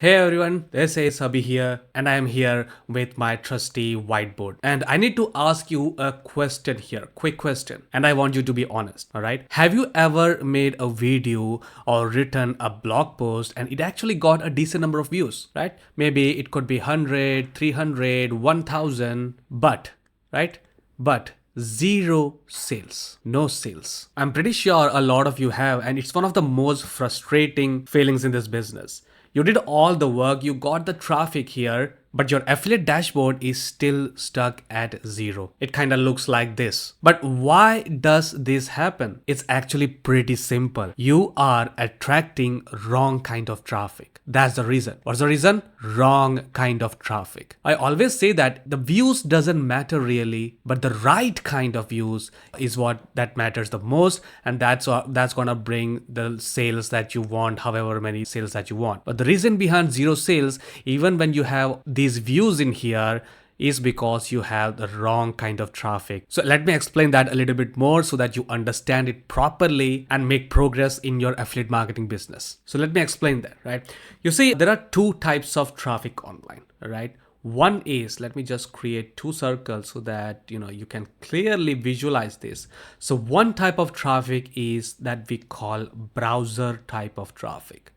Hey everyone, this is Abhi here, and I am here with my trusty whiteboard. And I need to ask you a question here, quick question, and I want you to be honest, alright? Have you ever made a video or written a blog post and it actually got a decent number of views, right? Maybe it could be 100, 300, 1000, but, right? But zero sales, no sales. I'm pretty sure a lot of you have, and it's one of the most frustrating feelings in this business. You did all the work, you got the traffic here, but your affiliate dashboard is still stuck at zero. It kind of looks like this. But why does this happen? It's actually pretty simple. You are attracting wrong kind of traffic. That's the reason. What's the reason? Wrong kind of traffic. I always say that the views doesn't matter really, but the right kind of views is what that matters the most, and that's gonna bring the sales that you want, however many sales that you want. But the reason behind zero sales, even when you have these views in here, is because you have the wrong kind of traffic. So let me explain that a little bit more so that you understand it properly and make progress in your affiliate marketing business. So let me explain that, right? You see, there are two types of traffic online, right? One is, let me just create two circles so that you can clearly visualize this. So one type of traffic is that we call browser type of traffic.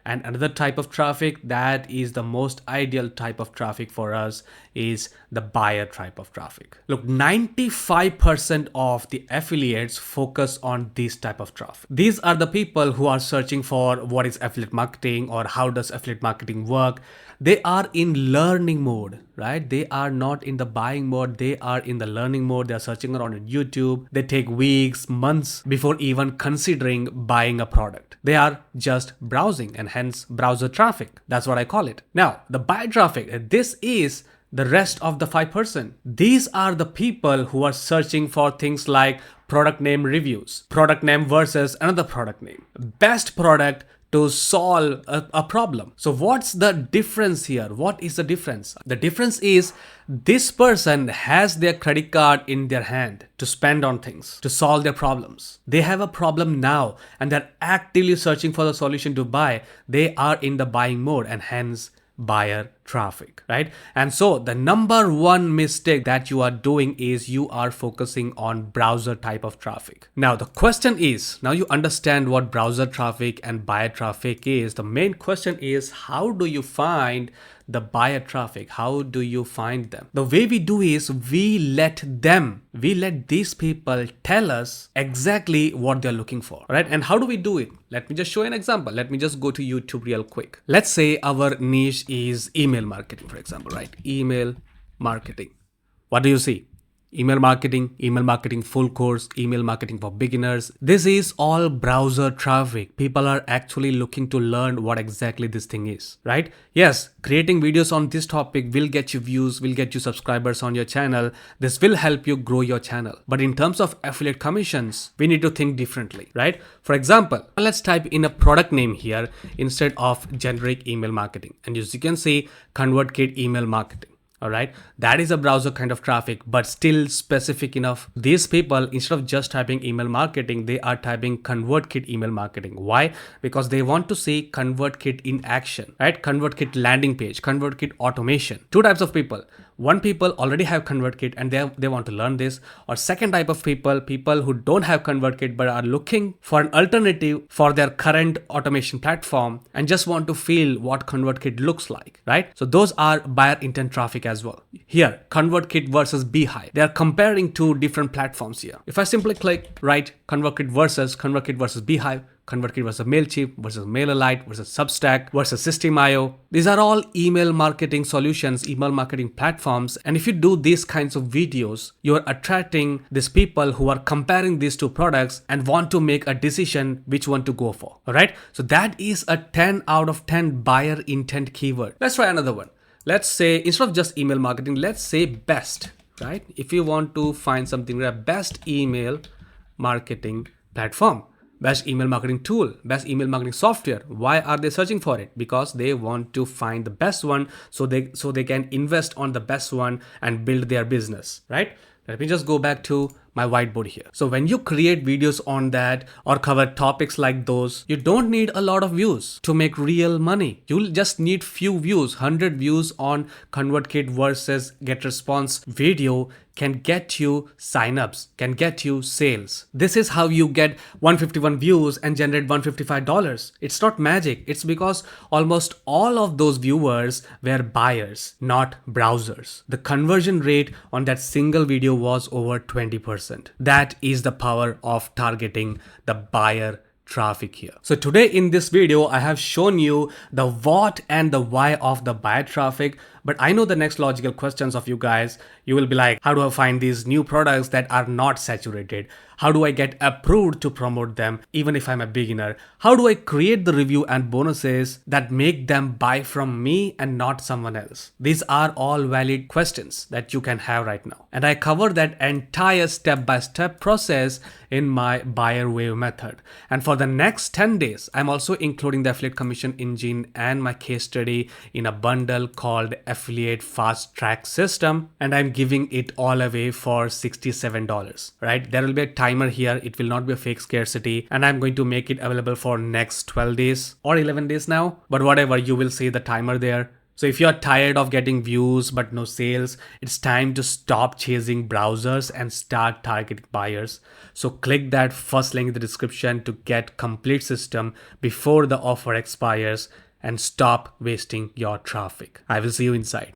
And another type of traffic that is the most ideal type of traffic for us is the buyer type of traffic. Look, 95% of the affiliates focus on this type of traffic. These are the people who are searching for what is affiliate marketing or how does affiliate marketing work. They are in learning mode, right? They are not in the buying mode. They are in the learning mode. They are searching around on YouTube. They take weeks, months before even considering buying a product. They are just browsing, and hence browser traffic. That's what I call it. Now, the buy traffic, this is the rest of the 5%. These are the people who are searching for things like product name reviews, product name versus another product name, best product to solve a problem. So what's the difference here? What is the difference? The difference is this person has their credit card in their hand to spend on things, to solve their problems. They have a problem now and they're actively searching for the solution to buy. They are in the buying mode, and hence buyer traffic, right? And so the number one mistake that you are doing is you are focusing on browser type of traffic. Now the question is, now you understand what browser traffic and buyer traffic is. The main question is, how do you find the buyer traffic? How do you find them? The way we do is we let these people tell us exactly what they're looking for, right? And how do we do it? Let me just show you an example. Let me just go to YouTube real quick. Let's say our niche is email marketing, for example, right? Email marketing. What do you see? Email marketing full course, email marketing for beginners. This is all browser traffic. People are actually looking to learn what exactly this thing is, right? Yes, creating videos on this topic will get you views, will get you subscribers on your channel. This will help you grow your channel. But in terms of affiliate commissions, we need to think differently, right? For example, let's type in a product name here instead of generic email marketing. And as you can see, ConvertKit email marketing. All right, that is a browser kind of traffic, but still specific enough. These people, instead of just typing email marketing, they are typing ConvertKit email marketing. Why? Because they want to see ConvertKit in action, right? ConvertKit landing page, ConvertKit automation. Two types of people. One, people already have ConvertKit and they want to learn this. Or second type of people who don't have ConvertKit but are looking for an alternative for their current automation platform and just want to feel what ConvertKit looks like, right? So those are buyer intent traffic as well. Here, ConvertKit versus Beehive. They are comparing two different platforms here. If I simply click right, ConvertKit versus Beehive, ConvertKit versus MailChimp versus MailerLite versus Substack versus System.io. These are all email marketing solutions, email marketing platforms. And if you do these kinds of videos, you're attracting these people who are comparing these two products and want to make a decision which one to go for. All right. So that is a 10 out of 10 buyer intent keyword. Let's try another one. Let's say instead of just email marketing, let's say best, right? If you want to find something, best email marketing platform, best email marketing tool, best email marketing software. Why are they searching for it? Because they want to find the best one so they can invest on the best one and build their business, right? Let me just go back to my whiteboard here. So when you create videos on that or cover topics like those, you don't need a lot of views to make real money. You'll just need few views. 100 views on ConvertKit versus GetResponse video can get you signups, can get you sales. This is how you get 151 views and generate $155. It's not magic. It's because almost all of those viewers were buyers, not browsers. The conversion rate on that single video was over 20%. That is the power of targeting the buyer traffic here. So today in this video, I have shown you the what and the why of the buyer traffic. But I know the next logical questions of you guys, you will be like, how do I find these new products that are not saturated? How do I get approved to promote them even if I'm a beginner? How do I create the review and bonuses that make them buy from me and not someone else? These are all valid questions that you can have right now. And I cover that entire step-by-step process in my buyer wave method. And for the next 10 days, I'm also including the affiliate commission engine and my case study in a bundle called Affiliate Fast Track System. And I'm giving it all away for $67, right? There will be a timer here. It will not be a fake scarcity, and I'm going to make it available for next 12 days or 11 days now, but whatever, you will see the timer there. So if you're tired of getting views but no sales, it's time to stop chasing browsers and start targeting buyers. So click that first link in the description to get complete system before the offer expires and stop wasting your traffic. I will see you inside.